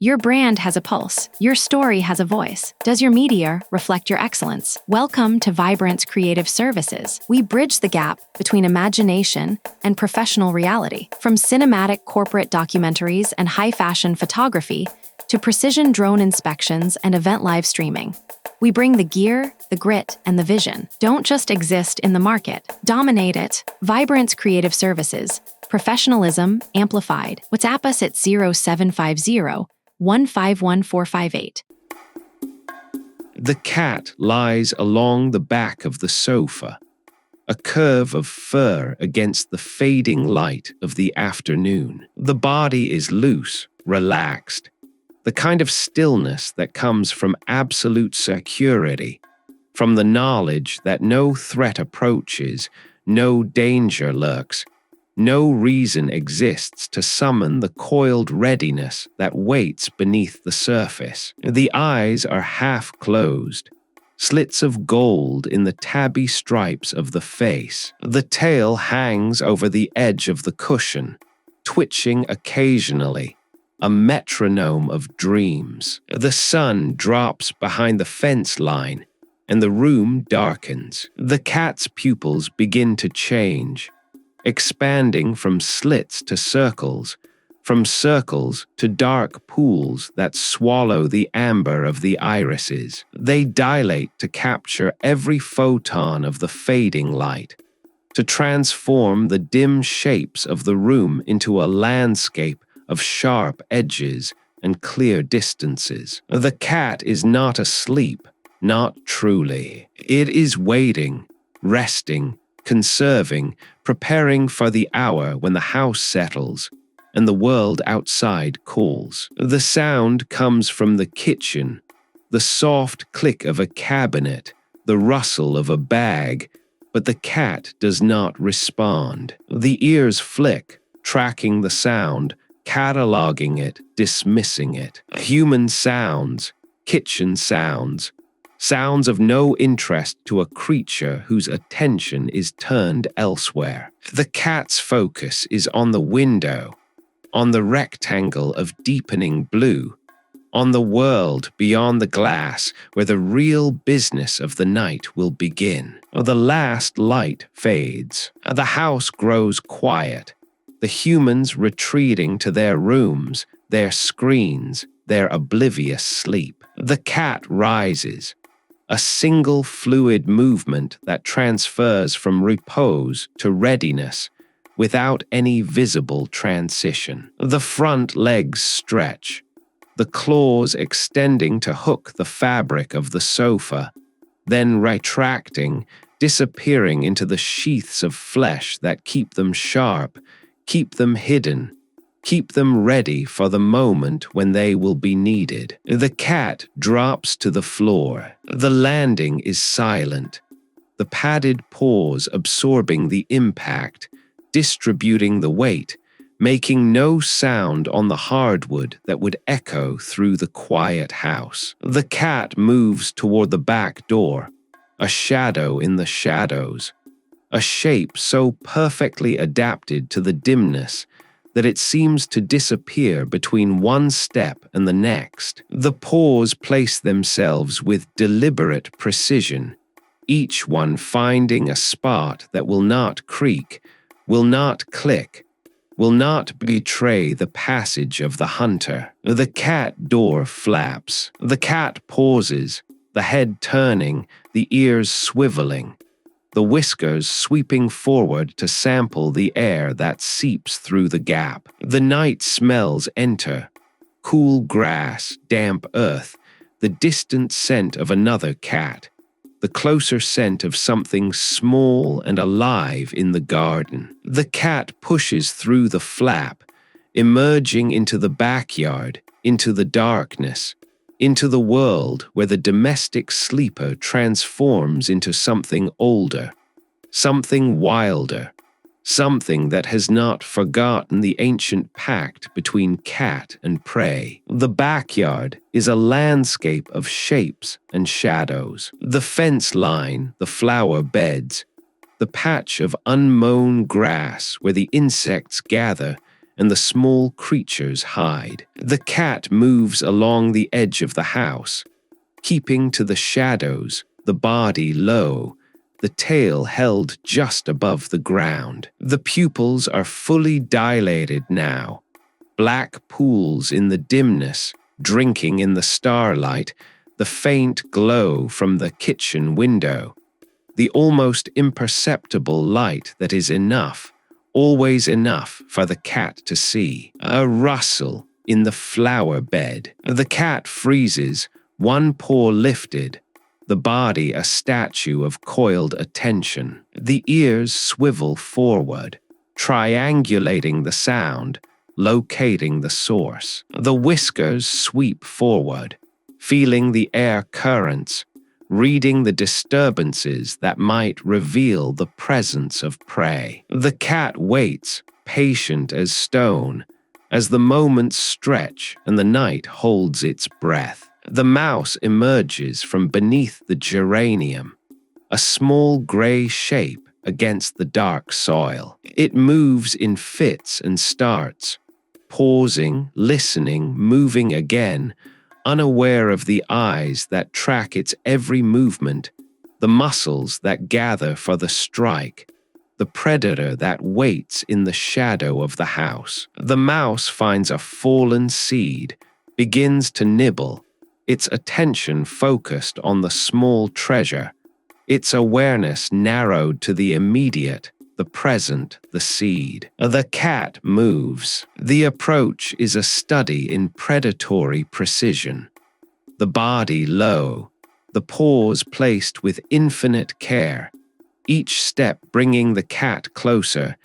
Your brand has a pulse. Your story has a voice. Does your media reflect your excellence? Welcome to Vibrance Creative Services. We bridge the gap between imagination and professional reality. From cinematic corporate documentaries and high-fashion photography to precision drone inspections and event live streaming. We bring the gear, the grit, and the vision. Don't just exist in the market. Dominate it. Vibrance Creative Services. Professionalism amplified. WhatsApp us at 0750 151458. The cat lies along the back of the sofa, a curve of fur against the fading light of the afternoon. The body is loose, relaxed, the kind of stillness that comes from absolute security, from the knowledge that no threat approaches, no danger lurks, no reason exists to summon the coiled readiness that waits beneath the surface. The eyes are half closed, slits of gold in the tabby stripes of the face. The tail hangs over the edge of the cushion, twitching occasionally, a metronome of dreams. The sun drops behind the fence line, and the room darkens. The cat's pupils begin to change, expanding from slits to circles, from circles to dark pools that swallow the amber of the irises. They dilate to capture every photon of the fading light, to transform the dim shapes of the room into a landscape of sharp edges and clear distances. The cat is not asleep, not truly. It is waiting, resting, conserving, preparing for the hour when the house settles and the world outside calls. The sound comes from the kitchen, the soft click of a cabinet, the rustle of a bag, but the cat does not respond. The ears flick, tracking the sound, cataloging it, dismissing it. Human sounds, kitchen sounds, sounds of no interest to a creature whose attention is turned elsewhere. The cat's focus is on the window, on the rectangle of deepening blue, on the world beyond the glass where the real business of the night will begin. The last light fades. The house grows quiet, the humans retreating to their rooms, their screens, their oblivious sleep. The cat rises, a single fluid movement that transfers from repose to readiness without any visible transition. The front legs stretch, the claws extending to hook the fabric of the sofa, then retracting, disappearing into the sheaths of flesh that keep them sharp, keep them hidden, keep them ready for the moment when they will be needed. The cat drops to the floor. The landing is silent, the padded paws absorbing the impact, distributing the weight, making no sound on the hardwood that would echo through the quiet house. The cat moves toward the back door, a shadow in the shadows, a shape so perfectly adapted to the dimness that it seems to disappear between one step and the next. The paws place themselves with deliberate precision, each one finding a spot that will not creak, will not click, will not betray the passage of the hunter. The cat door flaps. The cat pauses, the head turning, the ears swiveling, the whiskers sweeping forward to sample the air that seeps through the gap. The night smells enter, cool grass, damp earth, the distant scent of another cat, the closer scent of something small and alive in the garden. The cat pushes through the flap, emerging into the backyard, into the darkness, into the world where the domestic sleeper transforms into something older, something wilder, something that has not forgotten the ancient pact between cat and prey. The backyard is a landscape of shapes and shadows. The fence line, the flower beds, the patch of unmown grass where the insects gather and the small creatures hide. The cat moves along the edge of the house, keeping to the shadows, the body low, the tail held just above the ground. The pupils are fully dilated now, black pools in the dimness, drinking in the starlight, the faint glow from the kitchen window, the almost imperceptible light that is enough, always enough for the cat to see. A rustle in the flower bed. The cat freezes, one paw lifted, the body a statue of coiled attention. The ears swivel forward, triangulating the sound, locating the source. The whiskers sweep forward, feeling the air currents, reading the disturbances that might reveal the presence of prey. The cat waits, patient as stone, as the moments stretch and the night holds its breath. The mouse emerges from beneath the geranium, a small gray shape against the dark soil. It moves in fits and starts, pausing, listening, moving again, unaware of the eyes that track its every movement, the muscles that gather for the strike, the predator that waits in the shadow of the house. The mouse finds a fallen seed, begins to nibble, its attention focused on the small treasure, its awareness narrowed to the immediate, the present, the seed. The cat moves. The approach is a study in predatory precision. The body low, the paws placed with infinite care, each step bringing the cat closer,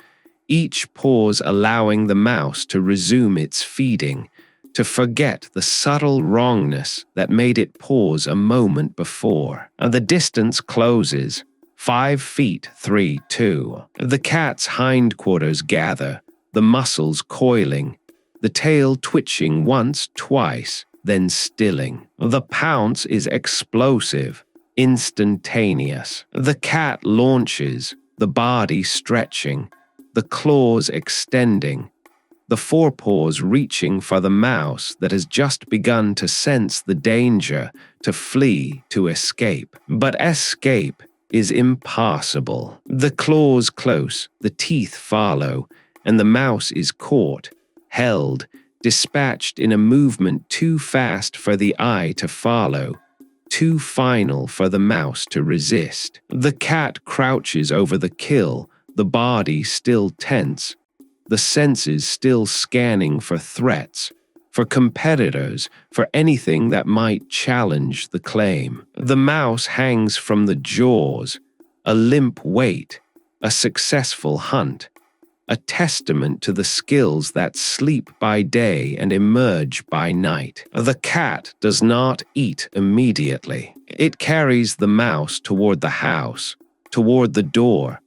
each pause allowing the mouse to resume its feeding, to forget the subtle wrongness that made it pause a moment before. The distance closes. 5 feet 3, 2. The cat's hindquarters gather, the muscles coiling, the tail twitching once, twice, then stilling. The pounce is explosive, instantaneous. The cat launches, the body stretching, the claws extending, the forepaws reaching for the mouse that has just begun to sense the danger, to flee, to escape. But escape is impossible. The claws close, the teeth follow, and the mouse is caught, held, dispatched in a movement too fast for the eye to follow, too final for the mouse to resist. The cat crouches over the kill, the body still tense, the senses still scanning for threats, for competitors, for anything that might challenge the claim. The mouse hangs from the jaws, a limp weight, a successful hunt, a testament to the skills that sleep by day and emerge by night. The cat does not eat immediately. It carries the mouse toward the house, toward the door,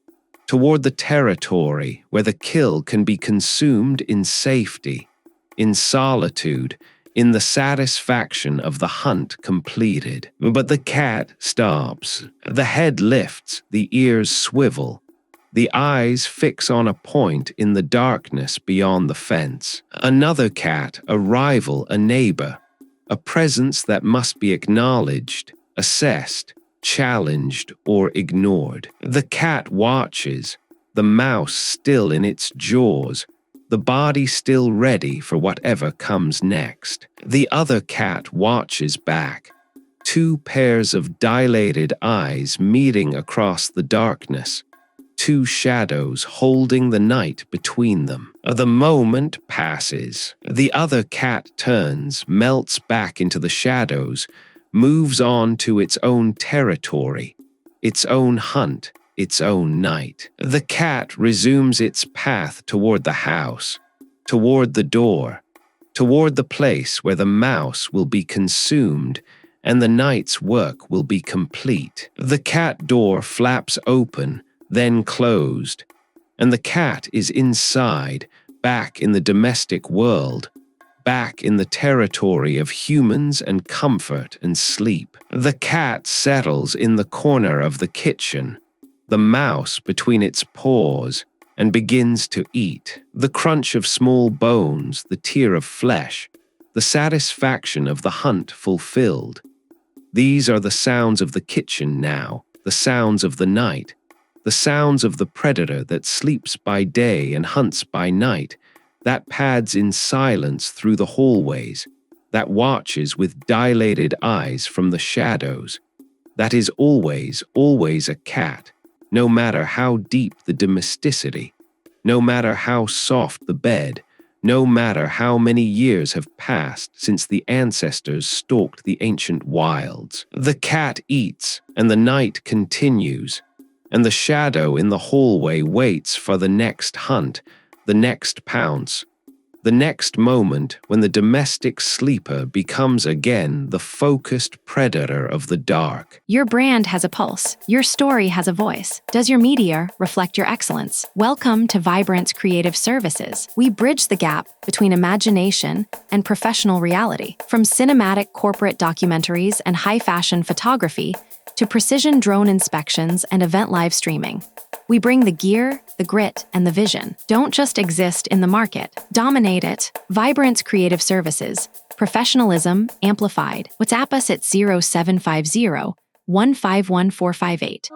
toward the territory where the kill can be consumed in safety, in solitude, in the satisfaction of the hunt completed. But the cat stops. The head lifts, the ears swivel, the eyes fix on a point in the darkness beyond the fence. Another cat, a rival, a neighbor, a presence that must be acknowledged, assessed, challenged, or ignored. The cat watches, the mouse still in its jaws, the body still ready for whatever comes next. The other cat watches back, 2 pairs of dilated eyes meeting across the darkness, 2 shadows holding the night between them. The moment passes. The other cat turns, melts back into the shadows, moves on to its own territory, its own hunt, its own night. The cat resumes its path toward the house, toward the door, toward the place where the mouse will be consumed and the night's work will be complete. The cat door flaps open, then closed, and the cat is inside, back in the domestic world, back in the territory of humans and comfort and sleep. The cat settles in the corner of the kitchen, the mouse between its paws, and begins to eat. The crunch of small bones, the tear of flesh, the satisfaction of the hunt fulfilled. These are the sounds of the kitchen now, the sounds of the night, the sounds of the predator that sleeps by day and hunts by night, that pads in silence through the hallways, that watches with dilated eyes from the shadows, that is always, always a cat, no matter how deep the domesticity, no matter how soft the bed, no matter how many years have passed since the ancestors stalked the ancient wilds. The cat eats, and the night continues, and the shadow in the hallway waits for the next hunt, the next pounce, the next moment when the domestic sleeper becomes again the focused predator of the dark. Your brand has a pulse. Your story has a voice. Does your media reflect your excellence? Welcome to Vibrance Creative Services. We bridge the gap between imagination and professional reality. From cinematic corporate documentaries and high-fashion photography to precision drone inspections and event live streaming, we bring the gear, the grit, and the vision. Don't just exist in the market. Dominate it. Vibrance Creative Services. Professionalism amplified. WhatsApp us at 0750 151458.